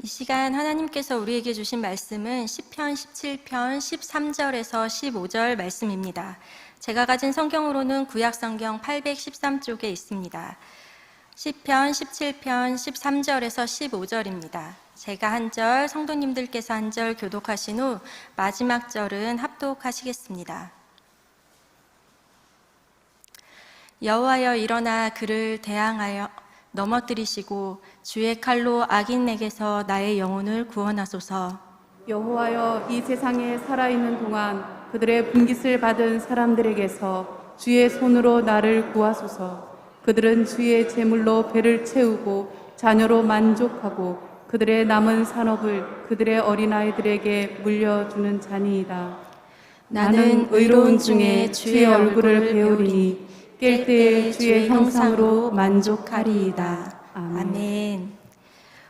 이 시간 하나님께서 우리에게 주신 말씀은 시편 17편 13절에서 15절 말씀입니다. 제가 가진 성경으로는 구약성경 813쪽에 있습니다. 시편 17편 13절에서 15절입니다. 제가 한 절, 성도님들께서 한 절 교독하신 후 마지막 절은 합독하시겠습니다. 여호와여 일어나 그를 대항하여 넘어뜨리시고 주의 칼로 악인에게서 나의 영혼을 구원하소서. 여호와여 이 세상에 살아있는 동안 그들의 분깃을 받은 사람들에게서 주의 손으로 나를 구하소서. 그들은 주의 제물로 배를 채우고 자녀로 만족하고 그들의 남은 산업을 그들의 어린아이들에게 물려주는 자니이다. 나는 의로운 중에 주의 얼굴을 배우리니 깰 때에 주의 형상으로 만족하리이다. 아멘.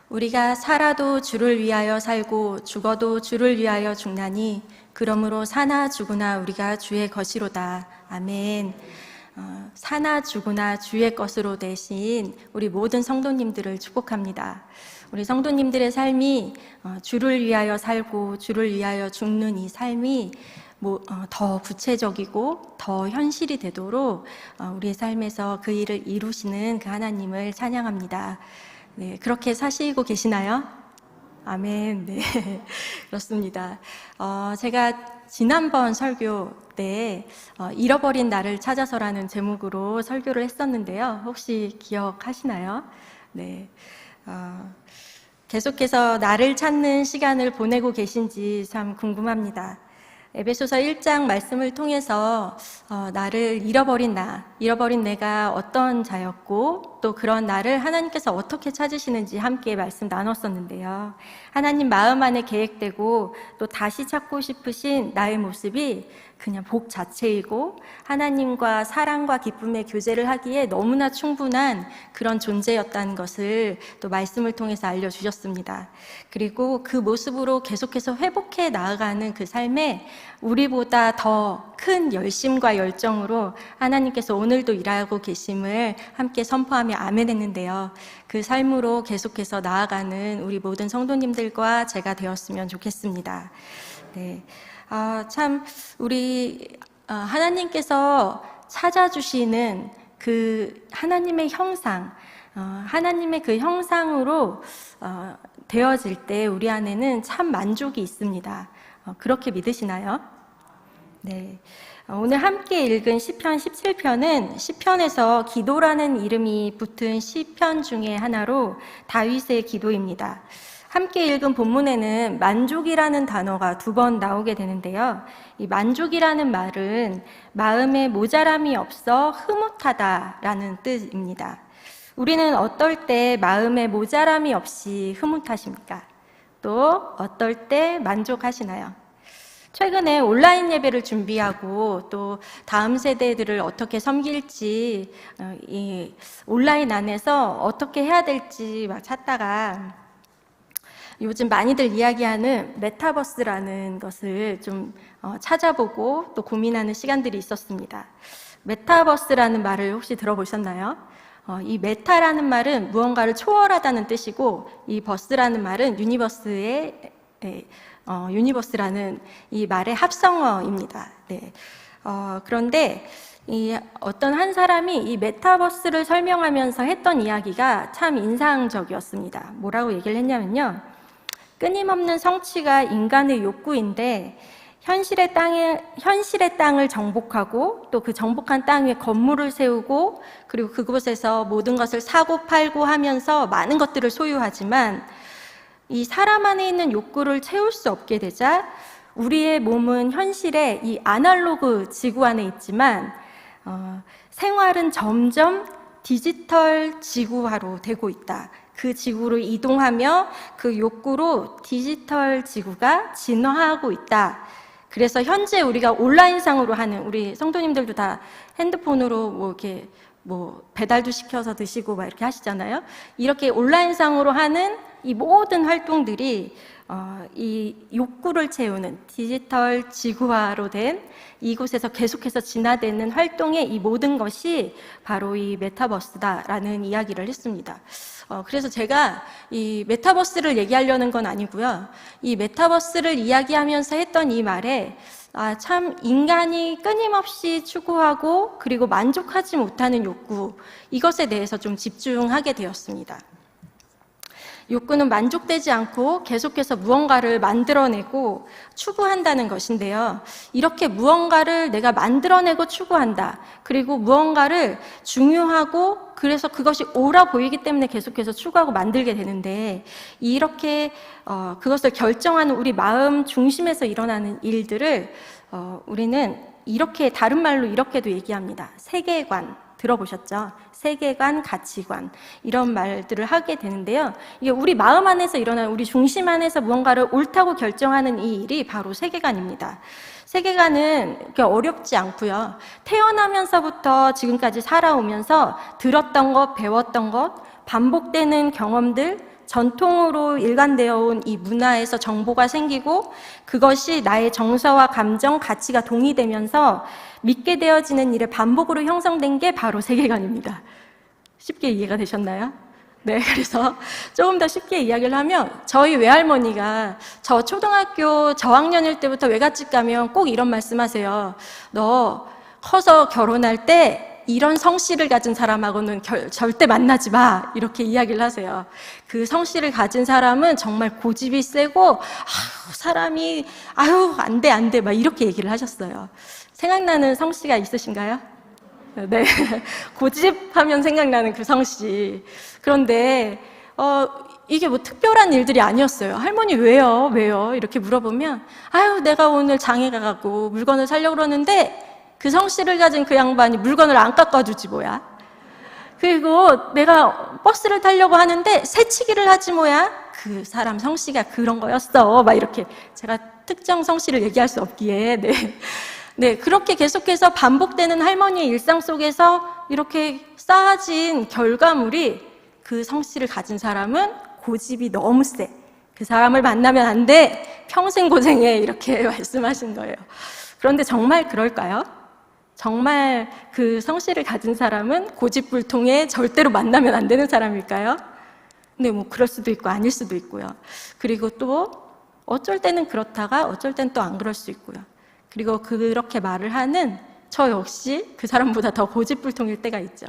우리가 살아도 주를 위하여 살고 죽어도 주를 위하여 죽나니 그러므로 사나 죽으나 우리가 주의 것이로다. 아멘. 사나 죽으나 주의 것으로 되신 우리 모든 성도님들을 축복합니다. 우리 성도님들의 삶이 주를 위하여 살고 주를 위하여 죽는 이 삶이 더 구체적이고 더 현실이 되도록 우리의 삶에서 그 일을 이루시는 그 하나님을 찬양합니다. 네, 그렇게 사시고 계시나요? 아멘. 네, 그렇습니다. 제가 지난번 설교 때 잃어버린 나를 찾아서라는 제목으로 설교를 했었는데요. 혹시 기억하시나요? 네. 계속해서 나를 찾는 시간을 보내고 계신지 참 궁금합니다. 에베소서 1장 말씀을 통해서 나를 잃어버린 내가 어떤 자였고 또 그런 나를 하나님께서 어떻게 찾으시는지 함께 말씀 나눴었는데요. 하나님 마음 안에 계획되고 또 다시 찾고 싶으신 나의 모습이 그냥 복 자체이고 하나님과 사랑과 기쁨의 교제를 하기에 너무나 충분한 그런 존재였다는 것을 또 말씀을 통해서 알려주셨습니다. 그리고 그 모습으로 계속해서 회복해 나아가는 그 삶에 우리보다 더 큰 열심과 열정으로 하나님께서 오늘도 일하고 계심을 함께 선포하며 아멘 했는데요. 그 삶으로 계속해서 나아가는 우리 모든 성도님들과 제가 되었으면 좋겠습니다. 네. 참 우리 하나님께서 찾아주시는 그 하나님의 형상, 하나님의 그 형상으로 되어질 때 우리 안에는 참 만족이 있습니다. 그렇게 믿으시나요? 네. 오늘 함께 읽은 시편 17편은 시편에서 기도라는 이름이 붙은 시편 중에 하나로 다윗의 기도입니다. 함께 읽은 본문에는 만족이라는 단어가 2번 나오게 되는데요. 이 만족이라는 말은 마음에 모자람이 없어 흐뭇하다라는 뜻입니다. 우리는 어떨 때 마음에 모자람이 없이 흐뭇하십니까? 또 어떨 때 만족하시나요? 최근에 온라인 예배를 준비하고 또 다음 세대들을 어떻게 섬길지 이 온라인 안에서 어떻게 해야 될지 막 찾다가 요즘 많이들 이야기하는 메타버스라는 것을 좀 찾아보고 또 고민하는 시간들이 있었습니다. 메타버스라는 말을 혹시 들어보셨나요? 이 메타라는 말은 무언가를 초월하다는 뜻이고 이 버스라는 말은 유니버스라는 이 말의 합성어입니다. 네. 그런데 어떤 한 사람이 이 메타버스를 설명하면서 했던 이야기가 참 인상적이었습니다. 뭐라고 얘기를 했냐면요. 끊임없는 성취가 인간의 욕구인데 현실의 땅을 정복하고 또 그 정복한 땅 위에 건물을 세우고 그리고 그곳에서 모든 것을 사고 팔고 하면서 많은 것들을 소유하지만 이 사람 안에 있는 욕구를 채울 수 없게 되자 우리의 몸은 현실에 이 아날로그 지구 안에 있지만 생활은 점점 디지털 지구화로 되고 있다. 그 지구로 이동하며 그 욕구로 디지털 지구가 진화하고 있다. 그래서 현재 우리가 온라인상으로 하는 우리 성도님들도 다 핸드폰으로 이렇게 배달도 시켜서 드시고 막 이렇게 하시잖아요. 이렇게 온라인상으로 하는 이 모든 활동들이 이 욕구를 채우는 디지털 지구화로 된 이곳에서 계속해서 진화되는 활동의 이 모든 것이 바로 이 메타버스다라는 이야기를 했습니다. 그래서 제가 이 메타버스를 얘기하려는 건 아니고요. 이 메타버스를 이야기하면서 했던 이 말에 참 인간이 끊임없이 추구하고 그리고 만족하지 못하는 욕구, 이것에 대해서 좀 집중하게 되었습니다. 욕구는 만족되지 않고 계속해서 무언가를 만들어내고 추구한다는 것인데요. 이렇게 무언가를 내가 만들어내고 추구한다. 그리고 무언가를 중요하고 그래서 그것이 옳아 보이기 때문에 계속해서 추구하고 만들게 되는데, 이렇게 그것을 결정하는 우리 마음 중심에서 일어나는 일들을 우리는 이렇게, 다른 말로 이렇게도 얘기합니다. 세계관. 들어보셨죠? 세계관, 가치관, 이런 말들을 하게 되는데요. 이게 우리 마음 안에서 일어나는, 우리 중심 안에서 무언가를 옳다고 결정하는 이 일이 바로 세계관입니다. 세계관은 그렇게 어렵지 않고요. 태어나면서부터 지금까지 살아오면서 들었던 것, 배웠던 것, 반복되는 경험들, 전통으로 일관되어 온 이 문화에서 정보가 생기고 그것이 나의 정서와 감정, 가치가 동의되면서 믿게 되어지는 일의 반복으로 형성된 게 바로 세계관입니다. 쉽게 이해가 되셨나요? 네, 그래서 조금 더 쉽게 이야기를 하면, 저희 외할머니가 저 초등학교 저학년일 때부터 외갓집 가면 꼭 이런 말씀하세요. 너 커서 결혼할 때 이런 성씨를 가진 사람하고는 절대 만나지 마, 이렇게 이야기를 하세요. 그 성씨를 가진 사람은 정말 고집이 세고 사람이 안 돼 막 이렇게 얘기를 하셨어요. 생각나는 성씨가 있으신가요? 네, 고집하면 생각나는 그 성씨. 그런데 이게 뭐 특별한 일들이 아니었어요. 할머니 왜요? 이렇게 물어보면 내가 오늘 장에 가고 물건을 사려고 그러는데 그 성씨를 가진 그 양반이 물건을 안 깎아주지 뭐야. 그리고 내가 버스를 타려고 하는데 새치기를 하지 뭐야. 그 사람 성씨가 그런 거였어. 막 이렇게, 제가 특정 성씨를 얘기할 수 없기에. 네, 그렇게 계속해서 반복되는 할머니의 일상 속에서 이렇게 쌓아진 결과물이, 그 성씨를 가진 사람은 고집이 너무 세. 그 사람을 만나면 안 돼. 평생 고생해. 이렇게 말씀하신 거예요. 그런데 정말 그럴까요? 정말 그 성씨를 가진 사람은 고집불통에 절대로 만나면 안 되는 사람일까요? 네, 뭐 그럴 수도 있고 아닐 수도 있고요. 그리고 또 어쩔 때는 그렇다가 어쩔 땐 또 안 그럴 수 있고요. 그리고 그렇게 말을 하는 저 역시 그 사람보다 더 고집불통일 때가 있죠.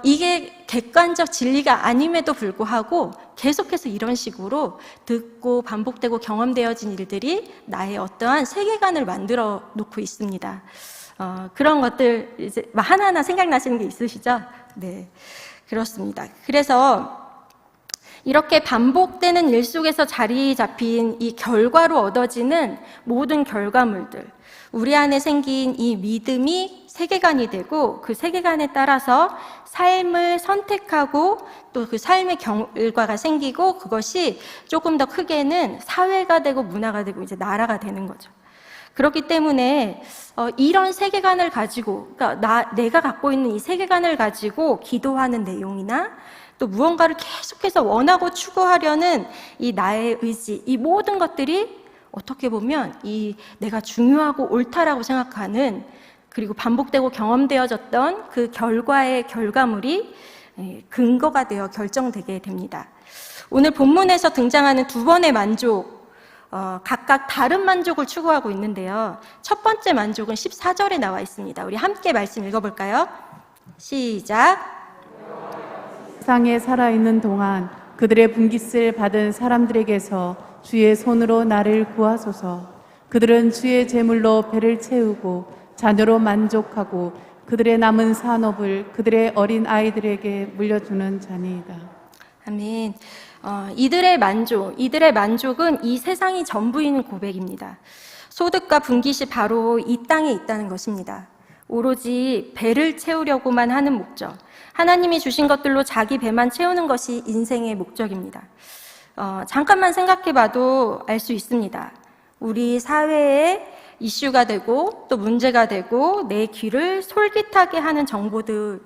이게 객관적 진리가 아님에도 불구하고 계속해서 이런 식으로 듣고 반복되고 경험되어진 일들이 나의 어떠한 세계관을 만들어 놓고 있습니다. 그런 것들 이제 하나하나 생각나시는 게 있으시죠? 네, 그렇습니다. 그래서 이렇게 반복되는 일 속에서 자리 잡힌 이 결과로 얻어지는 모든 결과물들, 우리 안에 생긴 이 믿음이 세계관이 되고 그 세계관에 따라서 삶을 선택하고 또 그 삶의 결과가 생기고 그것이 조금 더 크게는 사회가 되고 문화가 되고 이제 나라가 되는 거죠. 그렇기 때문에 이런 세계관을 가지고, 그러니까 내가 갖고 있는 이 세계관을 가지고 기도하는 내용이나 또 무언가를 계속해서 원하고 추구하려는 이 나의 의지, 이 모든 것들이 어떻게 보면 이 내가 중요하고 옳다라고 생각하는, 그리고 반복되고 경험되어졌던 그 결과의 결과물이 근거가 되어 결정되게 됩니다. 오늘 본문에서 등장하는 두 번의 만족, 각각 다른 만족을 추구하고 있는데요. 첫 번째 만족은 14절에 나와 있습니다. 우리 함께 말씀 읽어볼까요? 시작. 세상에 살아있는 동안 그들의 분깃을 받은 사람들에게서 주의 손으로 나를 구하소서. 그들은 주의 제물로 배를 채우고 자녀로 만족하고 그들의 남은 산업을 그들의 어린 아이들에게 물려주는 자니이다. 아멘. 이들의 만족은 이 세상이 전부인 고백입니다. 소득과 분깃이 바로 이 땅에 있다는 것입니다. 오로지 배를 채우려고만 하는 목적, 하나님이 주신 것들로 자기 배만 채우는 것이 인생의 목적입니다. 잠깐만 생각해봐도 알 수 있습니다. 우리 사회의 이슈가 되고 또 문제가 되고 내 귀를 솔깃하게 하는 정보들,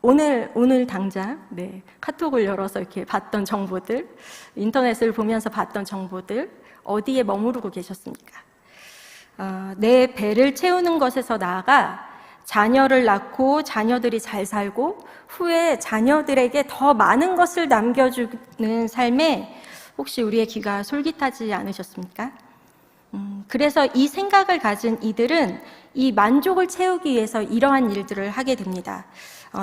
오늘 당장 카톡을 열어서 이렇게 봤던 정보들, 인터넷을 보면서 봤던 정보들 어디에 머무르고 계셨습니까? 내 배를 채우는 것에서 나아가 자녀를 낳고 자녀들이 잘 살고 후에 자녀들에게 더 많은 것을 남겨주는 삶에 혹시 우리의 귀가 솔깃하지 않으셨습니까? 그래서 이 생각을 가진 이들은 이 만족을 채우기 위해서 이러한 일들을 하게 됩니다.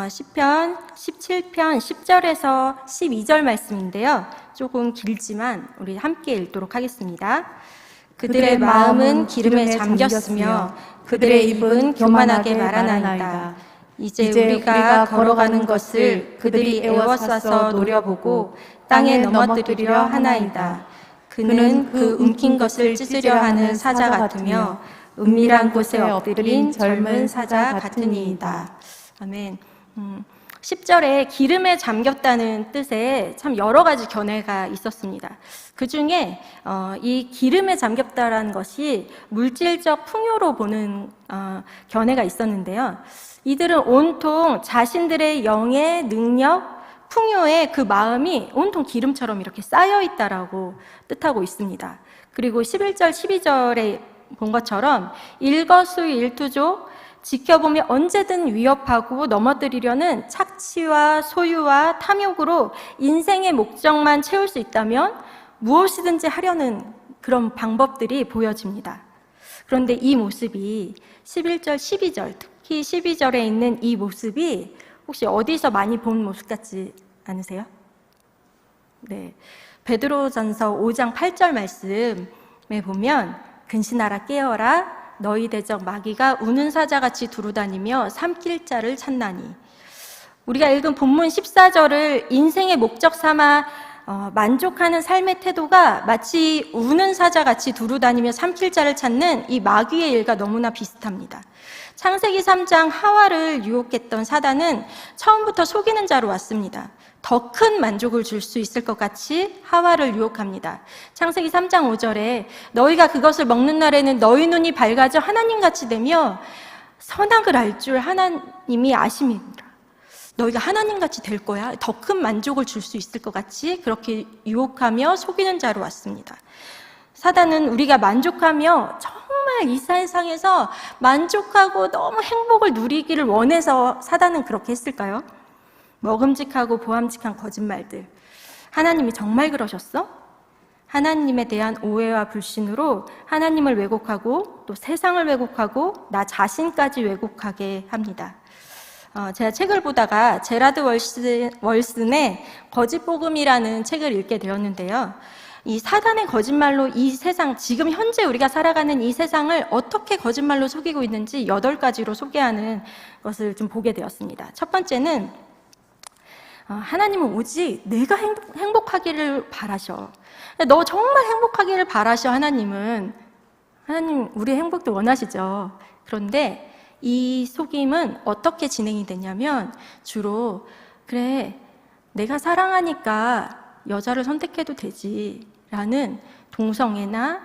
시편 17편 10절에서 12절 말씀인데요. 조금 길지만 우리 함께 읽도록 하겠습니다. 그들의 마음은 기름에 잠겼으며 그들의 입은 교만하게 말하나이다. 이제 우리가 걸어가는 것을 그들이 애워싸서 노려보고 땅에 넘어뜨리려 하나이다. 그는 그 움킨 것을 찢으려 하는 사자 같으며 은밀한 곳에 엎드린 젊은 사자 같으니이다. 아멘. 10절에 기름에 잠겼다는 뜻에 참 여러 가지 견해가 있었습니다. 그 중에 이 기름에 잠겼다라는 것이 물질적 풍요로 보는 견해가 있었는데요. 이들은 온통 자신들의 영의 능력, 풍요에 그 마음이 온통 기름처럼 이렇게 쌓여 있다라고 뜻하고 있습니다. 그리고 11절, 12절에 본 것처럼 일거수일투족, 지켜보며 언제든 위협하고 넘어뜨리려는 착취와 소유와 탐욕으로 인생의 목적만 채울 수 있다면 무엇이든지 하려는 그런 방법들이 보여집니다. 그런데 이 모습이 11절, 12절, 특히 12절에 있는 이 모습이 혹시 어디서 많이 본 모습 같지 않으세요? 네. 베드로전서 5장 8절 말씀에 보면 근신하라 깨어라 너희 대적 마귀가 우는 사자같이 두루다니며 삼킬 자를 찾나니. 우리가 읽은 본문 14절을 인생의 목적 삼아 만족하는 삶의 태도가 마치 우는 사자같이 두루다니며 삼킬 자를 찾는 이 마귀의 일과 너무나 비슷합니다. 창세기 3장 하와를 유혹했던 사단은 처음부터 속이는 자로 왔습니다. 더 큰 만족을 줄 수 있을 것 같이 하와를 유혹합니다. 창세기 3장 5절에 너희가 그것을 먹는 날에는 너희 눈이 밝아져 하나님같이 되며 선악을 알 줄 하나님이 아심이니라. 너희가 하나님같이 될 거야. 더 큰 만족을 줄 수 있을 것 같이 그렇게 유혹하며 속이는 자로 왔습니다. 사단은 우리가 만족하며 정말 이 세상에서 만족하고 너무 행복을 누리기를 원해서 사단은 그렇게 했을까요? 먹음직하고 보암직한 거짓말들. 하나님이 정말 그러셨어? 하나님에 대한 오해와 불신으로 하나님을 왜곡하고 또 세상을 왜곡하고 나 자신까지 왜곡하게 합니다. 제가 책을 보다가 제라드 월슨의 거짓복음이라는 책을 읽게 되었는데요. 이 사단의 거짓말로 이 세상, 지금 현재 우리가 살아가는 이 세상을 어떻게 거짓말로 속이고 있는지 8가지로 소개하는 것을 좀 보게 되었습니다. 첫 번째는 하나님은 오직 내가 행복하기를 바라셔. 너 정말 행복하기를 바라셔. 하나님 우리 행복도 원하시죠. 그런데 이 속임은 어떻게 진행이 되냐면 주로 그래 내가 사랑하니까 여자를 선택해도 되지 라는 동성애나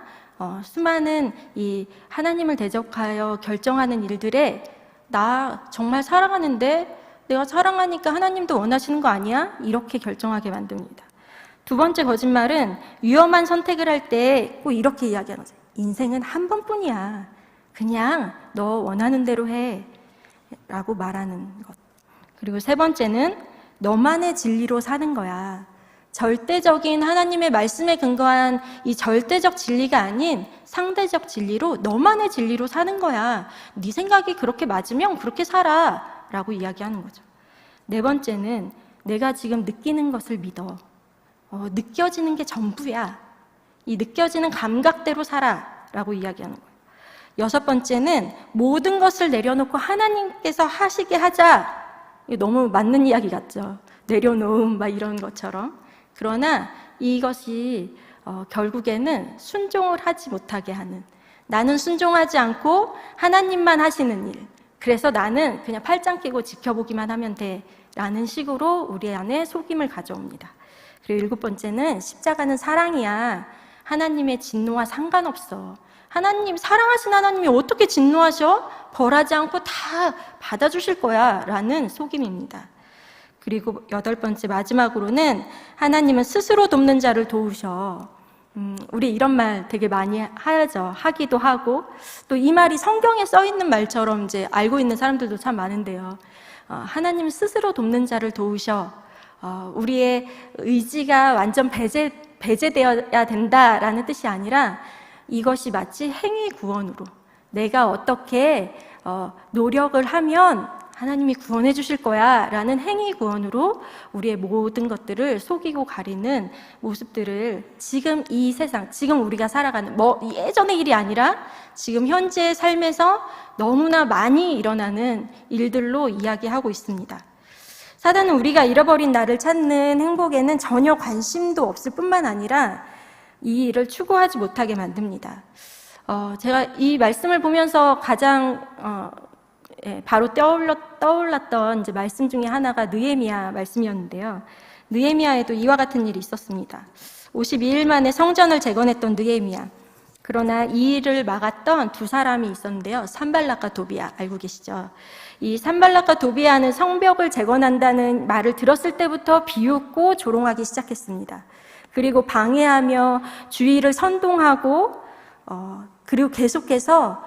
수많은 이 하나님을 대적하여 결정하는 일들에 나 정말 사랑하는데 내가 사랑하니까 하나님도 원하시는 거 아니야? 이렇게 결정하게 만듭니다. 두 번째 거짓말은 위험한 선택을 할 때 꼭 이렇게 이야기하는 거죠. 인생은 한 번뿐이야. 그냥 너 원하는 대로 해 라고 말하는 것. 그리고 세 번째는 너만의 진리로 사는 거야. 절대적인 하나님의 말씀에 근거한 이 절대적 진리가 아닌 상대적 진리로 너만의 진리로 사는 거야. 네 생각이 그렇게 맞으면 그렇게 살아 라고 이야기하는 거죠. 네 번째는 내가 지금 느끼는 것을 믿어. 느껴지는 게 전부야. 이 느껴지는 감각대로 살아 라고 이야기하는 거예요. 여섯 번째는 모든 것을 내려놓고 하나님께서 하시게 하자. 이거 너무 맞는 이야기 같죠. 내려놓음 막 이런 것처럼. 그러나 이것이 결국에는 순종을 하지 못하게 하는, 나는 순종하지 않고 하나님만 하시는 일, 그래서 나는 그냥 팔짱 끼고 지켜보기만 하면 돼 라는 식으로 우리 안에 속임을 가져옵니다. 그리고 일곱 번째는 십자가는 사랑이야. 하나님의 진노와 상관없어. 사랑하신 하나님이 어떻게 진노하셔? 벌하지 않고 다 받아주실 거야 라는 속임입니다. 그리고 8번째 마지막으로는 하나님은 스스로 돕는 자를 도우셔. 우리 이런 말 되게 많이 하죠. 하기도 하고 또 이 말이 성경에 써 있는 말처럼 이제 알고 있는 사람들도 참 많은데요. 하나님 스스로 돕는 자를 도우셔. 우리의 의지가 완전 배제되어야 된다라는 뜻이 아니라 이것이 마치 행위 구원으로 내가 어떻게 노력을 하면 하나님이 구원해 주실 거야 라는 행위 구원으로 우리의 모든 것들을 속이고 가리는 모습들을 지금 이 세상, 지금 우리가 살아가는 예전의 일이 아니라 지금 현재의 삶에서 너무나 많이 일어나는 일들로 이야기하고 있습니다. 사단은 우리가 잃어버린 나를 찾는 행복에는 전혀 관심도 없을 뿐만 아니라 이 일을 추구하지 못하게 만듭니다. 제가 이 말씀을 보면서 가장 바로 떠올랐던 이제 말씀 중에 하나가 느헤미야 말씀이었는데요. 느헤미야에도 이와 같은 일이 있었습니다. 52일 만에 성전을 재건했던 느헤미야. 그러나 이 일을 막았던 두 사람이 있었는데요. 산발락과 도비야, 알고 계시죠? 이 산발락과 도비야는 성벽을 재건한다는 말을 들었을 때부터 비웃고 조롱하기 시작했습니다. 그리고 방해하며 주의를 선동하고 그리고 계속해서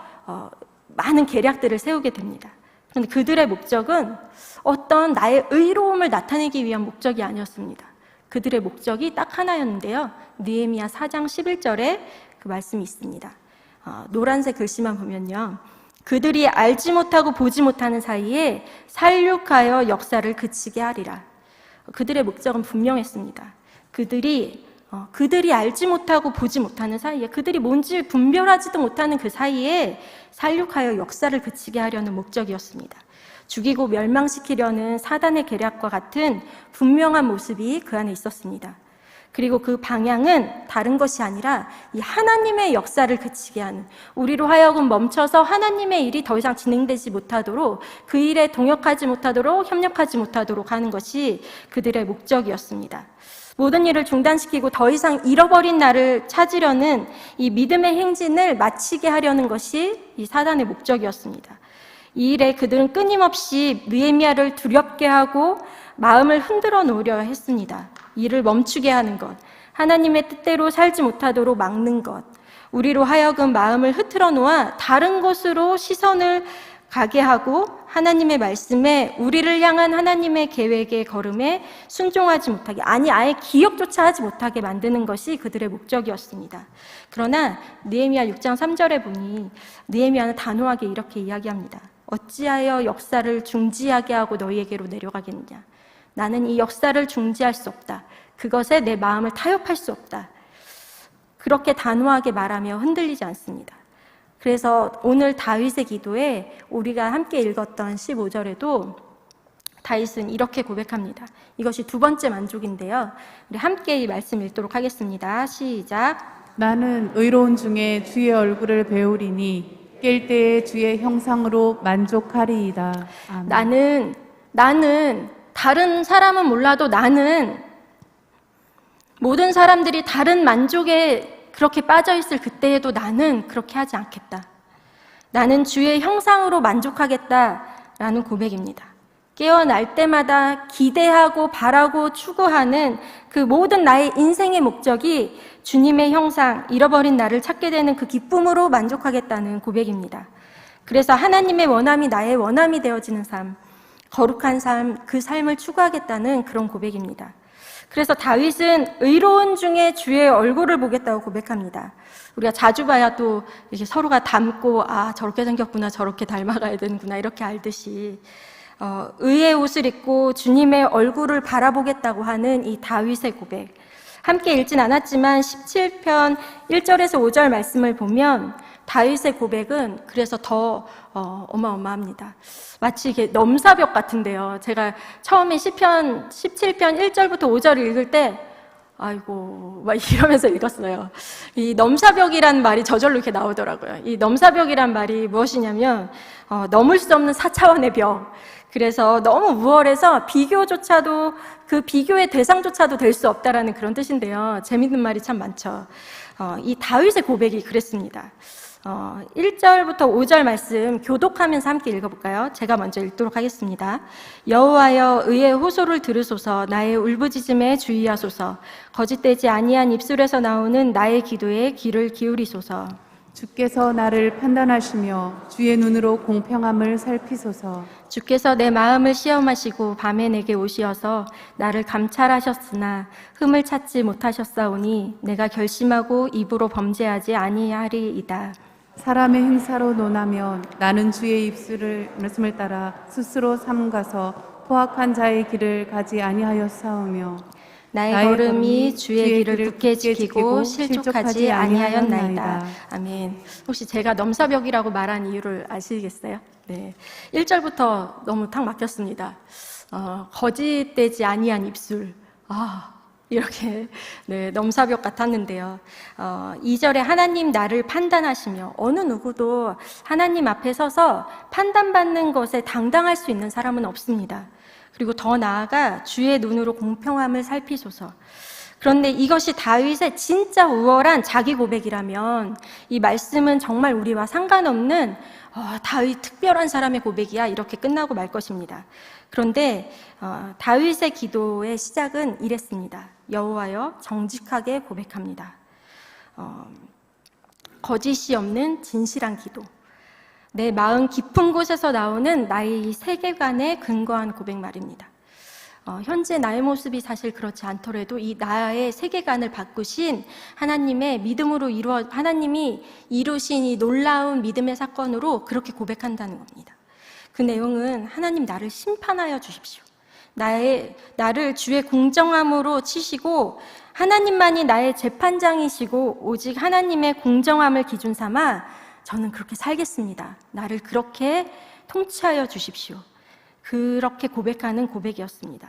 많은 계략들을 세우게 됩니다. 그런데 그들의 목적은 어떤 나의 의로움을 나타내기 위한 목적이 아니었습니다. 그들의 목적이 딱 하나였는데요. 느헤미야 4장 11절에 그 말씀이 있습니다. 노란색 글씨만 보면요. 그들이 알지 못하고 보지 못하는 사이에 살육하여 역사를 그치게 하리라. 그들의 목적은 분명했습니다. 그들이 알지 못하고 보지 못하는 사이에, 그들이 뭔지 분별하지도 못하는 그 사이에 살육하여 역사를 그치게 하려는 목적이었습니다. 죽이고 멸망시키려는 사단의 계략과 같은 분명한 모습이 그 안에 있었습니다. 그리고 그 방향은 다른 것이 아니라 이 하나님의 역사를 그치게 하는, 우리로 하여금 멈춰서 하나님의 일이 더 이상 진행되지 못하도록, 그 일에 동역하지 못하도록, 협력하지 못하도록 하는 것이 그들의 목적이었습니다. 모든 일을 중단시키고 더 이상 잃어버린 나를 찾으려는 이 믿음의 행진을 마치게 하려는 것이 이 사단의 목적이었습니다. 이 일에 그들은 끊임없이 느헤미야를 두렵게 하고 마음을 흔들어 놓으려 했습니다. 일을 멈추게 하는 것, 하나님의 뜻대로 살지 못하도록 막는 것, 우리로 하여금 마음을 흐트러 놓아 다른 곳으로 시선을 가게 하고 하나님의 말씀에, 우리를 향한 하나님의 계획의 걸음에 순종하지 못하게, 아예 기억조차 하지 못하게 만드는 것이 그들의 목적이었습니다. 그러나 느헤미야 6장 3절에 보니 느헤미야는 단호하게 이렇게 이야기합니다. 어찌하여 역사를 중지하게 하고 너희에게로 내려가겠느냐. 나는 이 역사를 중지할 수 없다. 그것에 내 마음을 타협할 수 없다. 그렇게 단호하게 말하며 흔들리지 않습니다. 그래서 오늘 다윗의 기도에 우리가 함께 읽었던 15절에도 다윗은 이렇게 고백합니다. 이것이 두 번째 만족인데요. 우리 함께 이 말씀 읽도록 하겠습니다. 시작. 나는 의로운 중에 주의 얼굴을 배우리니 깰 때에 주의 형상으로 만족하리이다. 아멘. 나는 다른 사람은 몰라도 나는 모든 사람들이 다른 만족에 그렇게 빠져있을 그때에도 나는 그렇게 하지 않겠다. 나는 주의 형상으로 만족하겠다라는 고백입니다. 깨어날 때마다 기대하고 바라고 추구하는 그 모든 나의 인생의 목적이 주님의 형상, 잃어버린 나를 찾게 되는 그 기쁨으로 만족하겠다는 고백입니다. 그래서 하나님의 원함이 나의 원함이 되어지는 삶, 거룩한 삶, 그 삶을 추구하겠다는 그런 고백입니다. 그래서 다윗은 의로운 중에 주의 얼굴을 보겠다고 고백합니다. 우리가 자주 봐야 또 이렇게 서로가 닮고 저렇게 생겼구나, 저렇게 닮아가야 되는구나 이렇게 알듯이 의의 옷을 입고 주님의 얼굴을 바라보겠다고 하는 이 다윗의 고백. 함께 읽진 않았지만 17편 1절에서 5절 말씀을 보면 다윗의 고백은 그래서 더 어마어마합니다. 마치 이게 넘사벽 같은데요. 제가 처음에 시편 17편 1절부터 5절을 읽을 때 아이고 막 이러면서 읽었어요. 이 넘사벽이란 말이 저절로 이렇게 나오더라고요. 이 넘사벽이란 말이 무엇이냐면 넘을 수 없는 4차원의 벽. 그래서 너무 우월해서 비교조차도, 그 비교의 대상조차도 될 수 없다라는 그런 뜻인데요. 재밌는 말이 참 많죠. 이 다윗의 고백이 그랬습니다. 1절부터 5절 말씀 교독하면서 함께 읽어볼까요? 제가 먼저 읽도록 하겠습니다. 여호와여 의의 호소를 들으소서. 나의 울부짖음에 주의하소서. 거짓되지 아니한 입술에서 나오는 나의 기도에 귀를 기울이소서. 주께서 나를 판단하시며 주의 눈으로 공평함을 살피소서. 주께서 내 마음을 시험하시고 밤에 내게 오시어서 나를 감찰하셨으나 흠을 찾지 못하셨사오니 내가 결심하고 입으로 범죄하지 아니하리이다. 사람의 행사로 논하면 나는 주의 입술을 말씀을 따라 스스로 삼가서 포악한 자의 길을 가지 아니하였사오며 나의 걸음이 주의 길을 굳게 지키고 실족하지 아니하였나이다. 아멘. 혹시 제가 넘사벽이라고 말한 이유를 아시겠어요? 네. 1절부터 너무 탁 막혔습니다. 거짓되지 아니한 입술. 이렇게 네, 넘사벽 같았는데요. 2절에 하나님 나를 판단하시며, 어느 누구도 하나님 앞에 서서 판단받는 것에 당당할 수 있는 사람은 없습니다. 그리고 더 나아가 주의 눈으로 공평함을 살피소서. 그런데 이것이 다윗의 진짜 우월한 자기 고백이라면 이 말씀은 정말 우리와 상관없는 다윗 특별한 사람의 고백이야, 이렇게 끝나고 말 것입니다. 그런데 다윗의 기도의 시작은 이랬습니다. 여호와여 정직하게 고백합니다. 거짓이 없는 진실한 기도. 내 마음 깊은 곳에서 나오는 나의 세계관에 근거한 고백 말입니다. 현재 나의 모습이 사실 그렇지 않더라도 이 나의 세계관을 바꾸신 하나님의 믿음으로 하나님이 이루신 이 놀라운 믿음의 사건으로 그렇게 고백한다는 겁니다. 그 내용은 하나님 나를 심판하여 주십시오. 나를 주의 공정함으로 치시고 하나님만이 나의 재판장이시고 오직 하나님의 공정함을 기준 삼아 저는 그렇게 살겠습니다. 나를 그렇게 통치하여 주십시오. 그렇게 고백하는 고백이었습니다.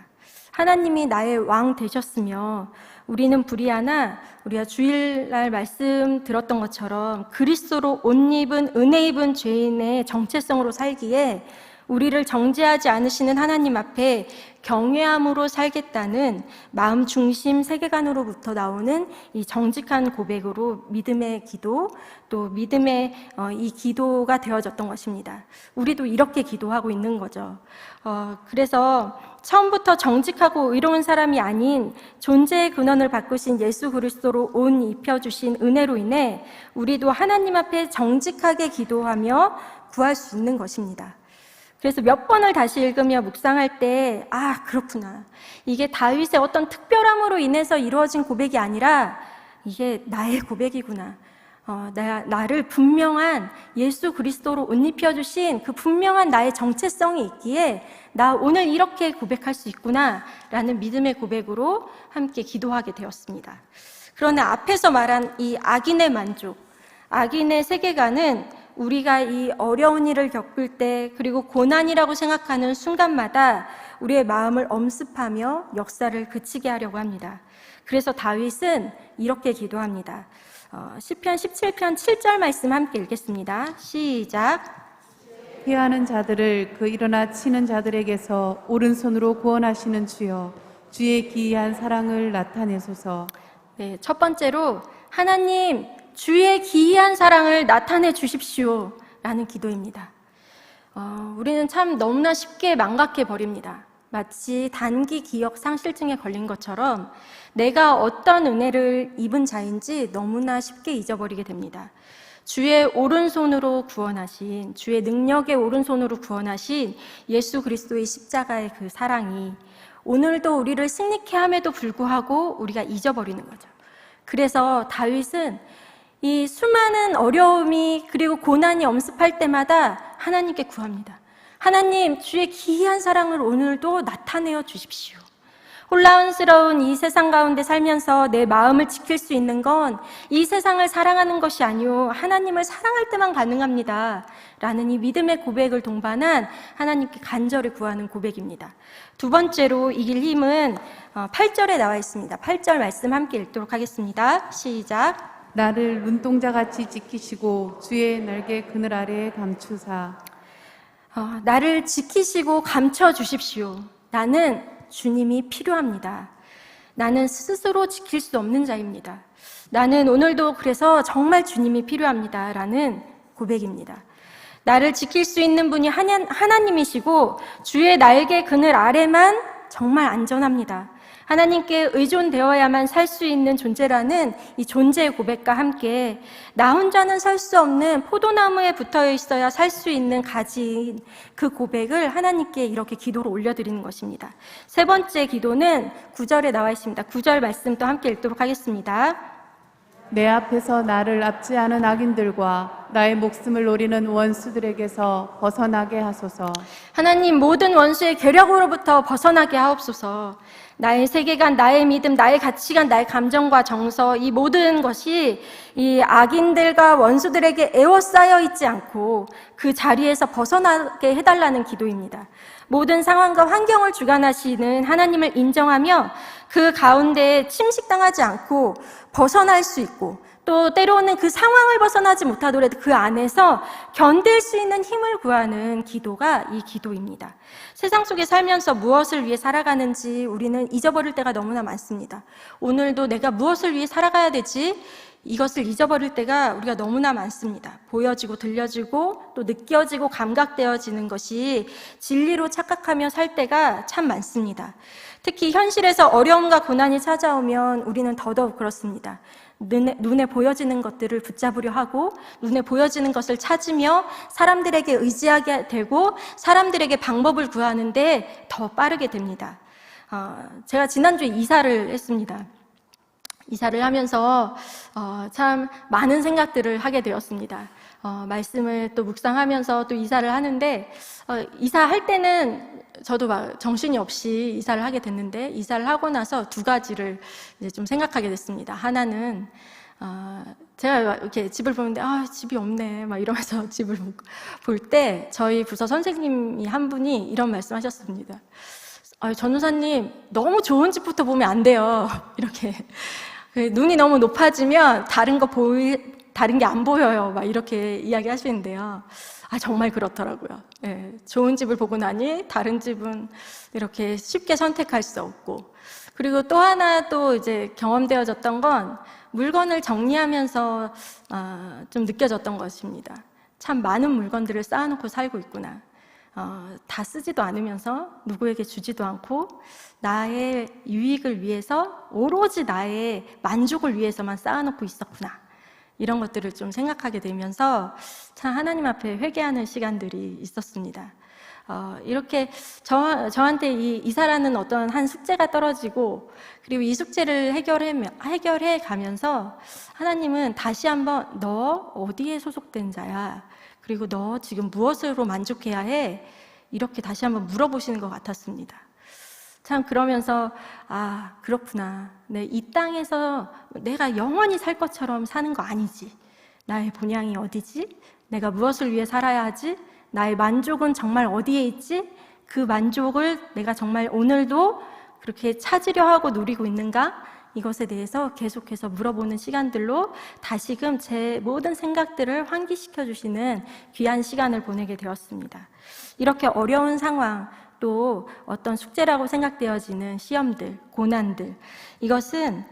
하나님이 나의 왕 되셨으며 우리는 불이하나 우리가 주일날 말씀 들었던 것처럼 그리스도로 옷 입은 은혜 입은 죄인의 정체성으로 살기에 우리를 정죄하지 않으시는 하나님 앞에 경외함으로 살겠다는 마음 중심 세계관으로부터 나오는 이 정직한 고백으로 믿음의 기도, 또 믿음의 이 기도가 되어졌던 것입니다. 우리도 이렇게 기도하고 있는 거죠. 그래서 처음부터 정직하고 의로운 사람이 아닌 존재의 근원을 바꾸신 예수 그리스도로 옷 입혀주신 은혜로 인해 우리도 하나님 앞에 정직하게 기도하며 구할 수 있는 것입니다. 그래서 몇 번을 다시 읽으며 묵상할 때, 그렇구나. 이게 다윗의 어떤 특별함으로 인해서 이루어진 고백이 아니라 이게 나의 고백이구나. 나를 분명한 예수 그리스도로 옷 입혀주신 그 분명한 나의 정체성이 있기에 나 오늘 이렇게 고백할 수 있구나 라는 믿음의 고백으로 함께 기도하게 되었습니다. 그러나 앞에서 말한 이 악인의 만족, 악인의 세계관은 우리가 이 어려운 일을 겪을 때 그리고 고난이라고 생각하는 순간마다 우리의 마음을 엄습하며 역사를 그치게 하려고 합니다. 그래서 다윗은 이렇게 기도합니다. 시편 17편 7절 말씀 함께 읽겠습니다. 시작. 피하는 자들을 그 일어나 치는 자들에게서 오른손으로 구원하시는 주여, 주의 기이한 사랑을 나타내소서. 네, 첫 번째로 하나님 주의 기이한 사랑을 나타내 주십시오 라는 기도입니다. 우리는 참 너무나 쉽게 망각해 버립니다. 마치 단기 기억 상실증에 걸린 것처럼 내가 어떤 은혜를 입은 자인지 너무나 쉽게 잊어버리게 됩니다. 주의 오른손으로 구원하신, 주의 능력의 오른손으로 구원하신 예수 그리스도의 십자가의 그 사랑이 오늘도 우리를 승리케 함에도 불구하고 우리가 잊어버리는 거죠. 그래서 다윗은 이 수많은 어려움이 그리고 고난이 엄습할 때마다 하나님께 구합니다. 하나님, 주의 기이한 사랑을 오늘도 나타내어 주십시오. 혼란스러운 이 세상 가운데 살면서 내 마음을 지킬 수 있는 건 이 세상을 사랑하는 것이 아니오 하나님을 사랑할 때만 가능합니다 라는 이 믿음의 고백을 동반한 하나님께 간절히 구하는 고백입니다. 두 번째로 이길 힘은 8절에 나와 있습니다. 8절 말씀 함께 읽도록 하겠습니다. 시작. 나를 눈동자같이 지키시고 주의 날개 그늘 아래에 감추사. 나를 지키시고 감춰 주십시오. 나는 주님이 필요합니다. 나는 스스로 지킬 수 없는 자입니다. 나는 오늘도 그래서 정말 주님이 필요합니다. 라는 고백입니다. 나를 지킬 수 있는 분이 하나님이시고 주의 날개 그늘 아래만 정말 안전합니다. 하나님께 의존되어야만 살 수 있는 존재라는 이 존재의 고백과 함께 나 혼자는 설 수 없는 포도나무에 붙어 있어야 살 수 있는 가지인 그 고백을 하나님께 이렇게 기도로 올려드리는 것입니다. 세 번째 기도는 9절에 나와 있습니다. 9절 말씀 또 함께 읽도록 하겠습니다. 내 앞에서 나를 앞지 않은 악인들과 나의 목숨을 노리는 원수들에게서 벗어나게 하소서. 하나님, 모든 원수의 괴력으로부터 벗어나게 하옵소서. 나의 세계관, 나의 믿음, 나의 가치관, 나의 감정과 정서, 이 모든 것이 이 악인들과 원수들에게 에워싸여 있지 않고 그 자리에서 벗어나게 해달라는 기도입니다. 모든 상황과 환경을 주관하시는 하나님을 인정하며 그 가운데 침식당하지 않고 벗어날 수 있고, 또 때로는 그 상황을 벗어나지 못하더라도 그 안에서 견딜 수 있는 힘을 구하는 기도가 이 기도입니다. 세상 속에 살면서 무엇을 위해 살아가는지 우리는 잊어버릴 때가 너무나 많습니다. 오늘도 내가 무엇을 위해 살아가야 되지? 이것을 잊어버릴 때가 우리가 너무나 많습니다. 보여지고 들려지고 또 느껴지고 감각되어지는 것이 진리로 착각하며 살 때가 참 많습니다. 특히 현실에서 어려움과 고난이 찾아오면 우리는 더더욱 그렇습니다. 눈에 보여지는 것들을 붙잡으려 하고 눈에 보여지는 것을 찾으며 사람들에게 의지하게 되고 사람들에게 방법을 구하는데 더 빠르게 됩니다. 제가 지난주에 이사를 했습니다. 이사를 하면서 참 많은 생각들을 하게 되었습니다. 말씀을 또 묵상하면서 또 이사를 하는데 이사할 때는 저도 막 정신이 없이 이사를 하게 됐는데 이사를 하고 나서 두 가지를 이제 좀 생각하게 됐습니다. 하나는 제가 이렇게 집을 보는데 집이 없네 막 이러면서 집을 볼 때 저희 부서 선생님이 한 분이 이런 말씀하셨습니다. 전우사님 너무 좋은 집부터 보면 안 돼요. 이렇게 눈이 너무 높아지면 다른 게 안 보여요. 막 이렇게 이야기하시는데요. 정말 그렇더라고요. 예, 좋은 집을 보고 나니 다른 집은 이렇게 쉽게 선택할 수 없고, 그리고 또 하나 또 이제 경험되어졌던 건 물건을 정리하면서 좀 느껴졌던 것입니다. 참 많은 물건들을 쌓아놓고 살고 있구나. 다 쓰지도 않으면서 누구에게 주지도 않고 나의 유익을 위해서 오로지 나의 만족을 위해서만 쌓아놓고 있었구나. 이런 것들을 좀 생각하게 되면서 참 하나님 앞에 회개하는 시간들이 있었습니다. 이렇게 저한테 이사라는 어떤 한 숙제가 떨어지고, 그리고 이 숙제를 해결해 가면서 하나님은 다시 한번 너 어디에 소속된 자야? 그리고 너 지금 무엇으로 만족해야 해? 이렇게 다시 한번 물어보시는 것 같았습니다. 참 그러면서 그렇구나. 이 땅에서 내가 영원히 살 것처럼 사는 거 아니지. 나의 본향이 어디지? 내가 무엇을 위해 살아야 하지? 나의 만족은 정말 어디에 있지? 그 만족을 내가 정말 오늘도 그렇게 찾으려 하고 누리고 있는가? 이것에 대해서 계속해서 물어보는 시간들로 다시금 제 모든 생각들을 환기시켜 주시는 귀한 시간을 보내게 되었습니다. 이렇게 어려운 상황, 또 어떤 숙제라고 생각되어지는 시험들, 고난들, 이것은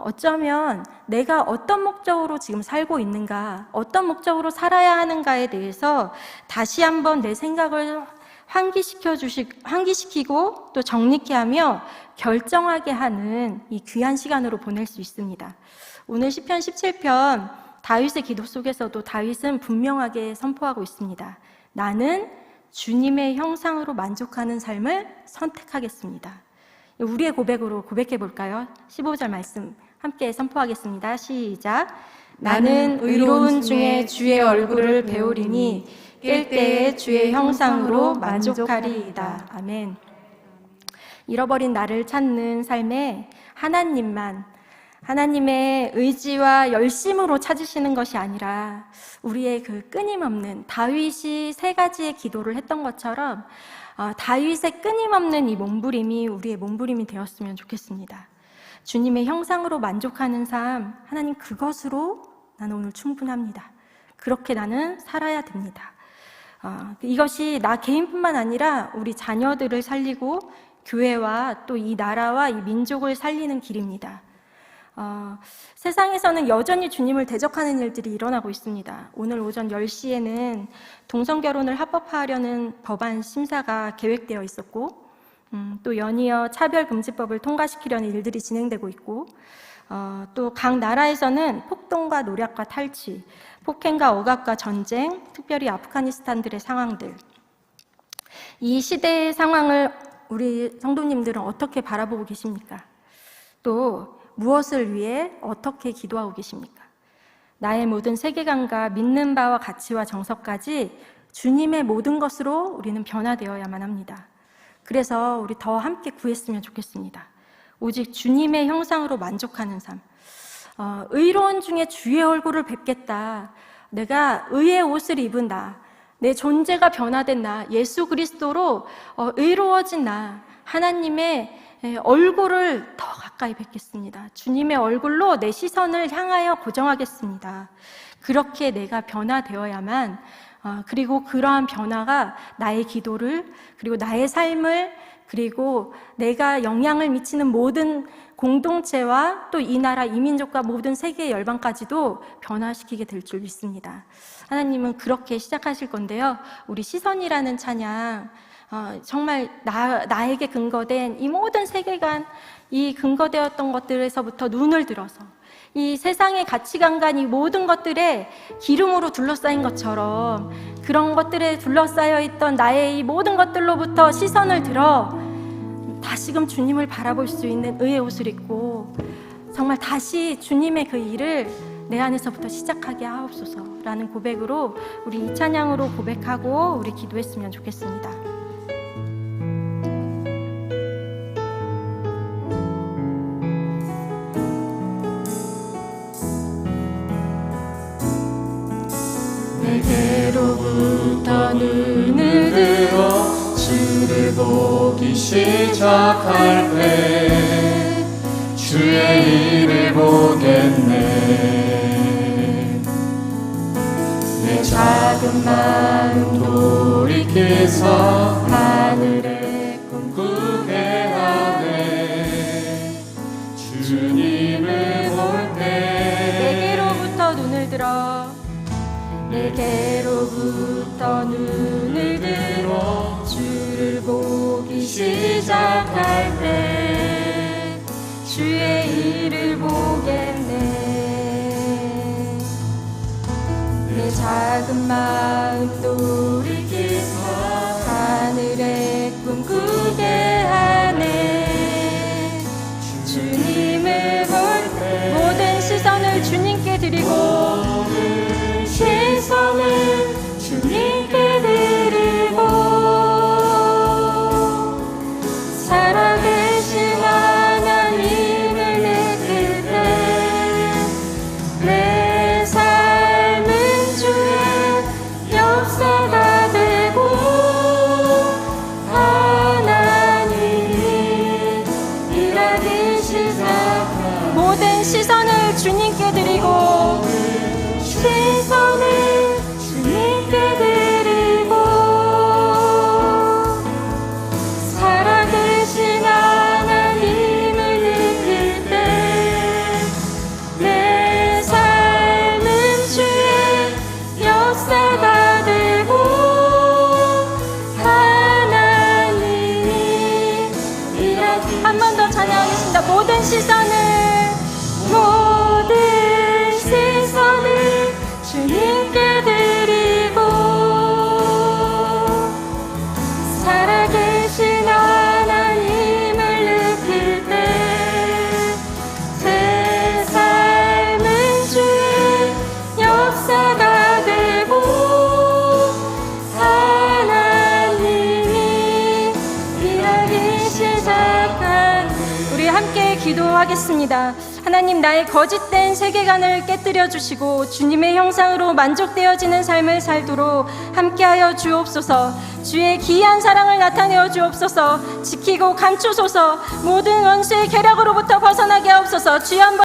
어쩌면 내가 어떤 목적으로 지금 살고 있는가, 어떤 목적으로 살아야 하는가에 대해서 다시 한번 내 생각을 환기시키고 또 정리케 하며 결정하게 하는 이 귀한 시간으로 보낼 수 있습니다. 오늘 시편 17편 다윗의 기도 속에서도 다윗은 분명하게 선포하고 있습니다. 나는 주님의 형상으로 만족하는 삶을 선택하겠습니다. 우리의 고백으로 고백해 볼까요? 15절 말씀 함께 선포하겠습니다. 시작. 나는 의로운 중에 주의 얼굴을 배우리니 깰 때에 주의 형상으로 만족하리이다. 아멘. 잃어버린 나를 찾는 삶에 하나님의 의지와 열심으로 찾으시는 것이 아니라 우리의 그 끊임없는, 다윗이 3가지의 기도를 했던 것처럼 다윗의 끊임없는 이 몸부림이 우리의 몸부림이 되었으면 좋겠습니다. 주님의 형상으로 만족하는 삶, 하나님 그것으로 나는 오늘 충분합니다. 그렇게 나는 살아야 됩니다. 이것이 나 개인뿐만 아니라 우리 자녀들을 살리고 교회와 또 이 나라와 이 민족을 살리는 길입니다. 세상에서는 여전히 주님을 대적하는 일들이 일어나고 있습니다. 오늘 오전 10시에는 동성결혼을 합법화하려는 법안 심사가 계획되어 있었고, 또 연이어 차별금지법을 통과시키려는 일들이 진행되고 있고, 또 각 나라에서는 폭동과 노략과 탈취, 폭행과 억압과 전쟁, 특별히 아프가니스탄들의 상황들, 이 시대의 상황을 우리 성도님들은 어떻게 바라보고 계십니까? 또 무엇을 위해 어떻게 기도하고 계십니까? 나의 모든 세계관과 믿는 바와 가치와 정서까지 주님의 모든 것으로 우리는 변화되어야만 합니다. 그래서 우리 더 함께 구했으면 좋겠습니다. 오직 주님의 형상으로 만족하는 삶. 의로운 중에 주의 얼굴을 뵙겠다. 내가 의의 옷을 입은 나, 내 존재가 변화된 나, 예수 그리스도로 의로워진 나, 하나님의 얼굴을 더 가까이 뵙겠습니다. 주님의 얼굴로 내 시선을 향하여 고정하겠습니다. 그렇게 내가 변화되어야만, 그리고 그러한 변화가 나의 기도를, 그리고 나의 삶을, 그리고 내가 영향을 미치는 모든 공동체와 또 이 나라, 이 민족과 모든 세계 열방까지도 변화시키게 될 줄 믿습니다. 하나님은 그렇게 시작하실 건데요. 우리 시선이라는 찬양, 정말 나에게 근거된 이 모든 세계관, 이 근거되었던 것들에서부터 눈을 들어서 이 세상의 가치관과 이 모든 것들에 기름으로 둘러싸인 것처럼 그런 것들에 둘러싸여 있던 나의 이 모든 것들로부터 시선을 들어 다시금 주님을 바라볼 수 있는 의의 옷을 입고 정말 다시 주님의 그 일을 내 안에서부터 시작하게 하옵소서라는 고백으로 우리 이 찬양으로 고백하고 우리 기도했으면 좋겠습니다. 내게로부터 눈을 들어 주를 보기 시작할 때 주의 일을 보겠네. 내 작은 마음 돌이켜서 하늘의 꿈 꾸게 하네. 주님을 볼 때 내게로부터 눈을 들어 내게로부터 눈을 들어 주를 보기 시작할 때 주의 일을 보겠네. 내 작은 마음 돌이켜서 하늘의 꿈 꾸게 하네. 주님을 볼 때 모든 시선을 주님께 드리고 시선을 주님께 드리고 살아계신 하나님을 느낄 때 내 삶은 주의 역사가 되고 하나님이 일하기 시작한 모든 시선을 주님께 드리고 시선을 주님께 드리고 살아계신 하나님을 느낄 때 내 삶은 주의 역사가 되고 하나님이 일하기 한 번 더 찬양하겠습니다. 모든 시선을 주님께 드리고 살아계신 하나님을 느낄 때 제 삶은 주의 역사가 되고 하나님이 일하기 시작한 우리 함께 기도하겠습니다. 하나님, 나의 거짓된 세계관을 깨뜨려 주시고 주님의 형상으로 만족되어지는 삶을 살도록 함께하여 주옵소서. 주의 기이한 사랑을 나타내어 주옵소서. 지키고 감추소서. 모든 원수의 계략으로부터 벗어나게 하옵소서. 주여 한번